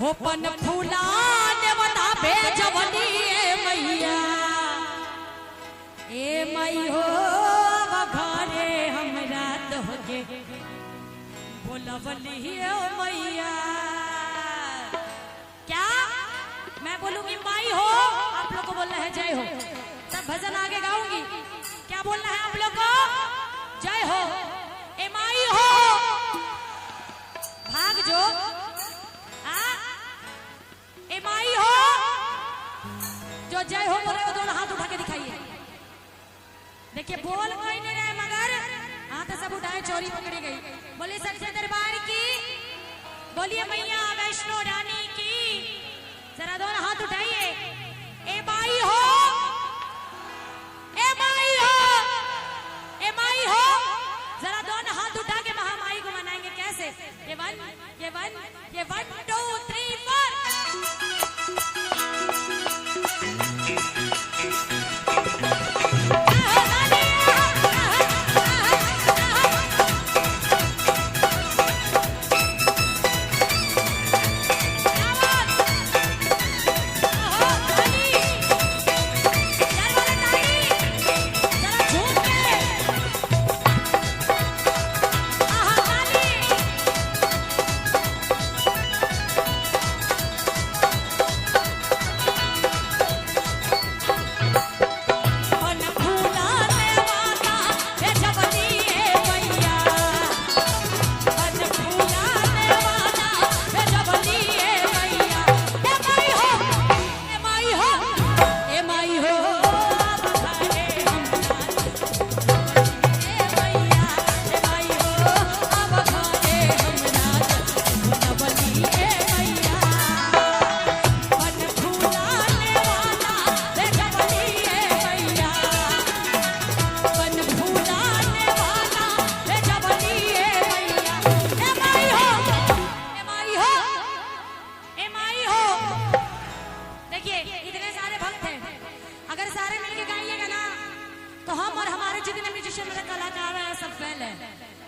होपन फूलाने बता भेजवनी मैया ए मई हो घरे हमरा तोहके बोलवली मैया। क्या मैं बोलूंगी माई हो, आप लोग को बोलना है जय हो। सब भजन आगे गाऊंगी, क्या बोलना है आप लोग को? जय हो। ए माई हो भाग जो ए माई हो जो जय हो बोले वो दोनों हाथ उठा के दिखाइए। देखिए बोल कोई नहीं रहे मगर हाथ सब उठाए, चोरी पकड़ी गई। बोलिए सच्चे दरबार की, बोलिए मैया वैष्णो रानी की। जरा दोनों हाथ उठाइए। ए माई हो, ए माई हो, ए माई हो। जरा दोनों हाथ उठा के महामाई को मनाएंगे कैसे? ये 1 2 3 4।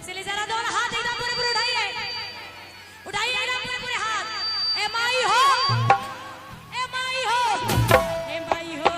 इसलिए जरा दोनों हाथ एकदम पूरे पूरे उठाइए, उठाइए एकदम पूरे पूरे हाथ। ए माई हो, ए माई हो, ए माई हो,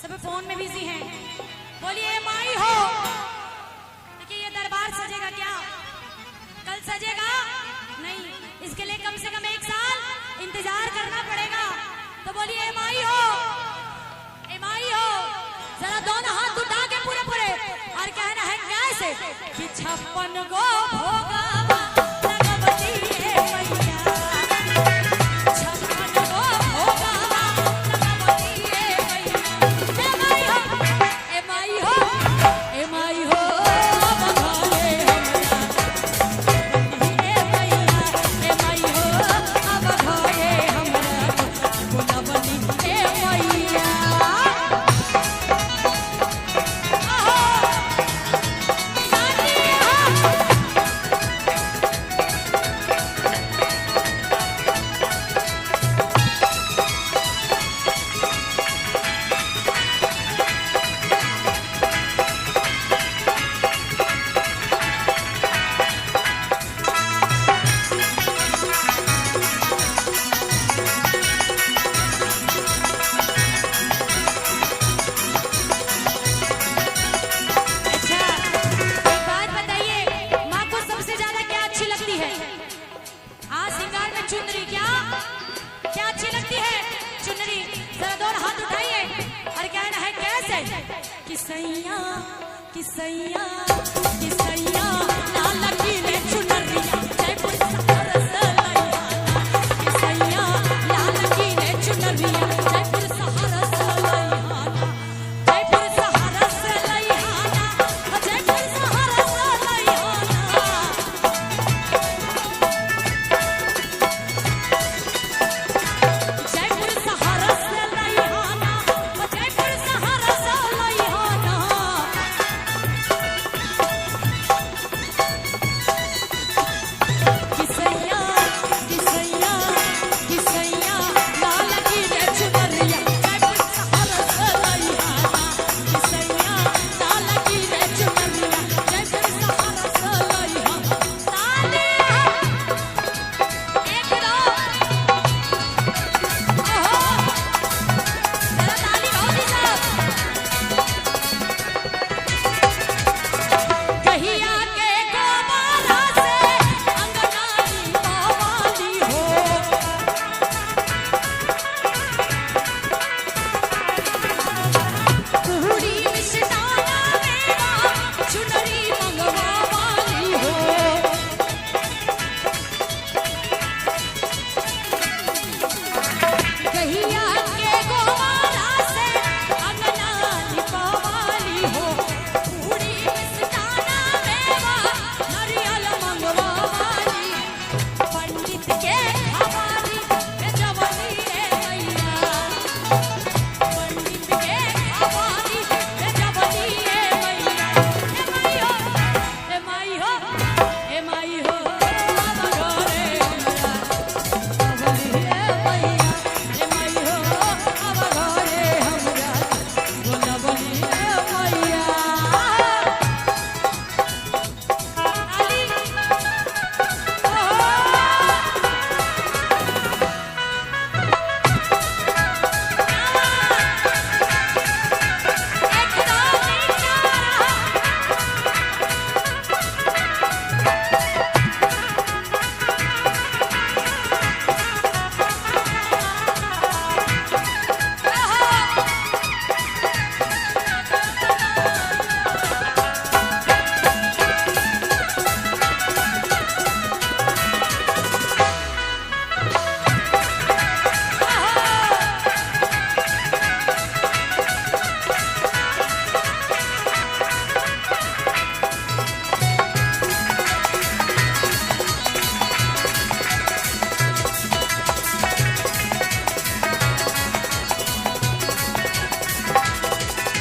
सब फोन में बिजी हैं। बोलिए माई हो। देखिए ये दरबार सजेगा क्या? कल सजेगा नहीं, इसके लिए कम से कम 1 साल इंतजार करना पड़ेगा। तो बोलिए माई हो, ए माई हो। जरा दोनों हाथ उठा के पूरे पूरे और कहना है कैसे कि 56 गो भोगा किसैया किसैया किसैया लाल की रे चुनरिया